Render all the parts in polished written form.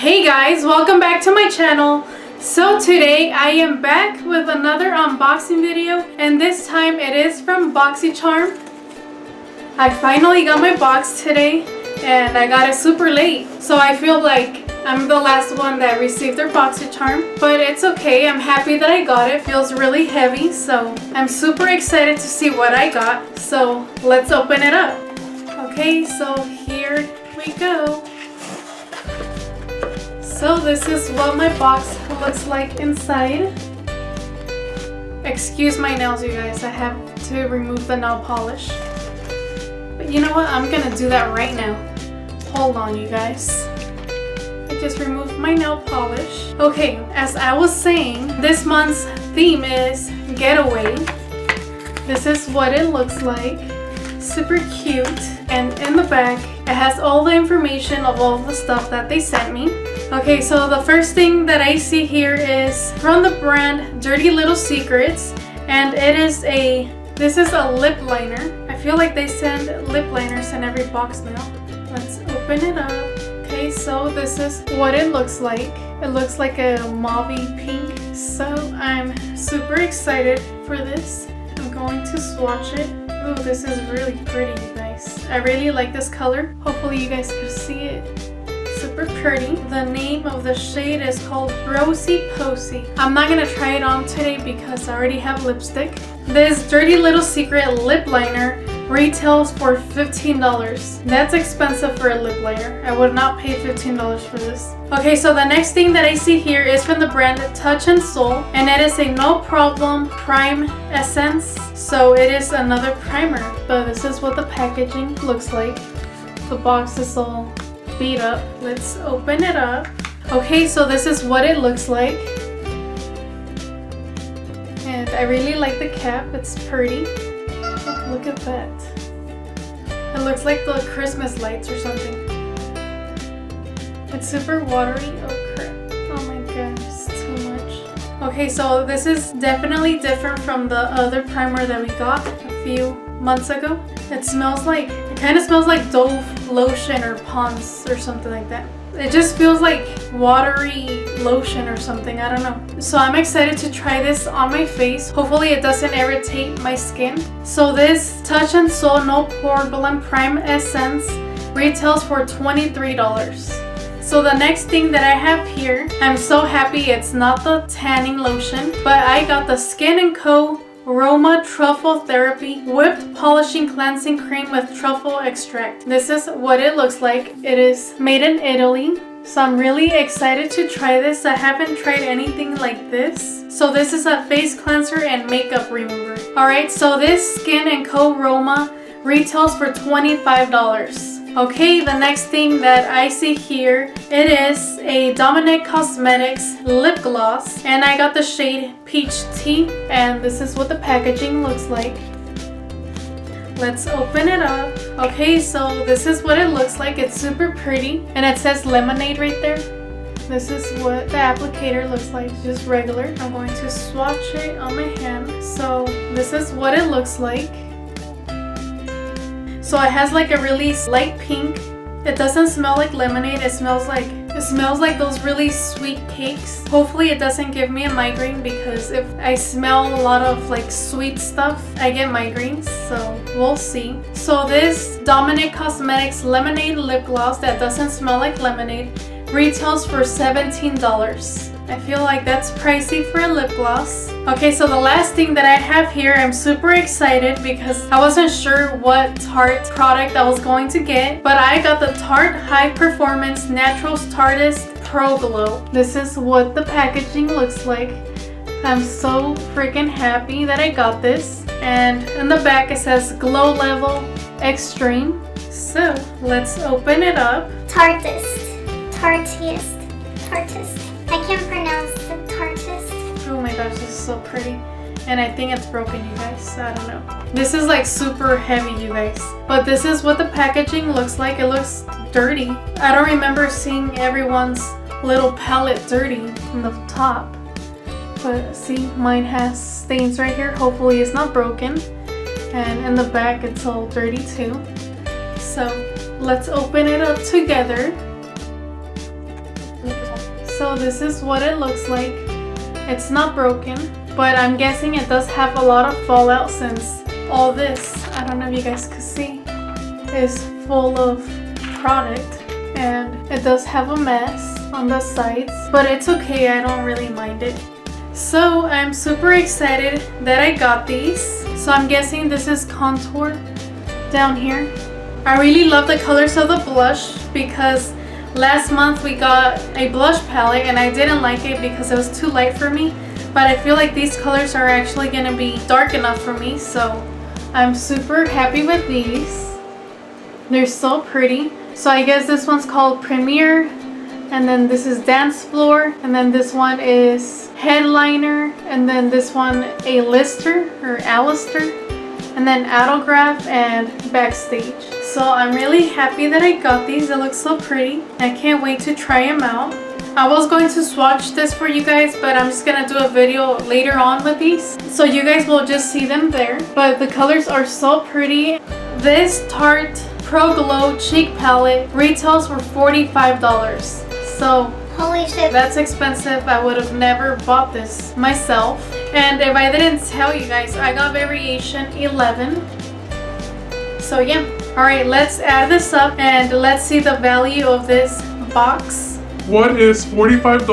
Hey guys, welcome back to my channel. So today I am back with another unboxing video, and this time it is from Boxycharm. I finally got my box today and I got it super late, so I feel like I'm the last one that received their Boxycharm, but it's okay. I'm happy that I got it. It feels really heavy, so I'm super excited to see what I got. So let's open it up. Okay, so here we go. So this is what my box looks like inside. Excuse my nails, you guys. I have to remove the nail polish. But you know what? I'm gonna do that right now. Hold on, you guys. I just removed my nail polish. Okay, as I was saying, this month's theme is Getaway. This is what it looks like. Super cute. And in the back, it has all the information of all the stuff that they sent me. Okay, so the first thing that I see here is from the brand Dirty Little Secrets, and this is a lip liner. I feel like they send lip liners in every box now. Let's open it up. Okay, so this is what it looks like. It looks like a mauvey pink. So I'm super excited for this. I'm going to swatch it. Ooh, this is really pretty, you guys. I really like this color. Hopefully you guys can see it. Super pretty. The name of the shade is called Rosy Posy. I'm not gonna try it on today because I already have lipstick. This Dirty Little Secret lip liner retails for $15. That's expensive for a lip liner. I would not pay $15 for this. Okay, so the next thing that I see here is from the brand Touch and Soul, and it is a No Problem Prime Essence. So it is another primer. So this is what the packaging looks like. The box is all beat up. Let's open it up. Okay, so this is what it looks like. And I really like the cap. It's pretty. Oh, look at that. It looks like the Christmas lights or something. It's super watery. Oh crap. Oh my god, it's too much. Okay, so this is definitely different from the other primer that we got a few months ago. It kind of smells like Dove lotion or Pond's or something like that. It just feels like watery lotion or something. I don't know. So I'm excited to try this on my face. Hopefully it doesn't irritate my skin. So this Touch and Soul No Problem Prime Essence retails for $23. So the next thing that I have here, I'm so happy it's not the tanning lotion, but I got the Skin&CO Aroma Truffle Therapy Whipped Polishing Cleansing Cream with Truffle Extract. This is what it looks like. It is made in Italy. So I'm really excited to try this. I haven't tried anything like this. So this is a face cleanser and makeup remover. Alright, so this Skin&CO Aroma retails for $25. Okay, the next thing that I see here, it is a Dominic Cosmetics lip gloss, and I got the shade Peach Tea, and this is what the packaging looks like. Let's open it up. Okay, so this is what it looks like. It's super pretty, and it says lemonade right there. This is what the applicator looks like, just regular. I'm going to swatch it on my hand. So this is what it looks like. So it has like a really light pink. It doesn't smell like lemonade. It smells like those really sweet cakes. Hopefully it doesn't give me a migraine, because if I smell a lot of like sweet stuff, I get migraines. So we'll see. So this Dominic Cosmetics Lemonade Lip Gloss that doesn't smell like lemonade retails for $17. I feel like that's pricey for a lip gloss. Okay, so the last thing that I have here, I'm super excited because I wasn't sure what Tarte product I was going to get, but I got the Tarte High Performance Naturals Tarteist Pro Glow. This is what the packaging looks like. I'm so freaking happy that I got this. And in the back it says Glow Level Extreme. So let's open it up. Tarteist. I can't pronounce the Tarteist. Oh my gosh, this is so pretty. And I think it's broken, you guys. I don't know. This is like super heavy, you guys. But this is what the packaging looks like. It looks dirty. I don't remember seeing everyone's little palette dirty from the top. But see, mine has stains right here. Hopefully it's not broken. And in the back it's all dirty too. So let's open it up together. So this is what it looks like. It's not broken, but I'm guessing it does have a lot of fallout since all this, I don't know if you guys can see, is full of product. And it does have a mess on the sides, but it's okay, I don't really mind it. So I'm super excited that I got these. So I'm guessing this is contour down here. I really love the colors of the blush because last month we got a blush palette and I didn't like it because it was too light for me. But I feel like these colors are actually going to be dark enough for me. So I'm super happy with these. They're so pretty. So I guess this one's called Premiere, and then this is Dance Floor, and then this one is Headliner, and then this one A-lister or Alistair, and then Autograph and Backstage. So I'm really happy that I got these. They look so pretty. I can't wait to try them out. I was going to swatch this for you guys, but I'm just gonna do a video later on with these, so you guys will just see them there. But the colors are so pretty. This Tarte Pro Glow Cheek Palette retails for $45. So Holy shit. that's expensive. I would have never bought this myself. And if I didn't tell you guys, I got variation 11. So yeah. Alright, let's add this up and let's see the value of this box. What is $45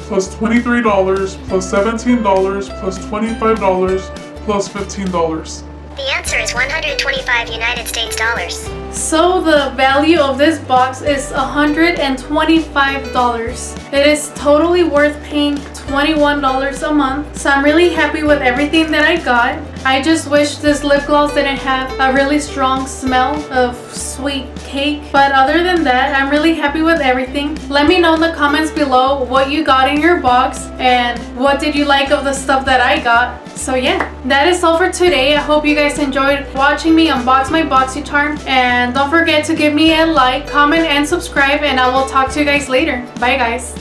plus $23 plus $17 plus $25 plus $15? The answer is 125 United States dollars. So the value of this box is $125. It is totally worth paying $21 a month. So I'm really happy with everything that I got. I just wish this lip gloss didn't have a really strong smell of sweet cake. But other than that, I'm really happy with everything. Let me know in the comments below what you got in your box and what did you like of the stuff that I got. So yeah, that is all for today. I hope you guys enjoyed watching me unbox my Boxycharm. And don't forget to give me a like, comment, and subscribe. And I will talk to you guys later. Bye guys.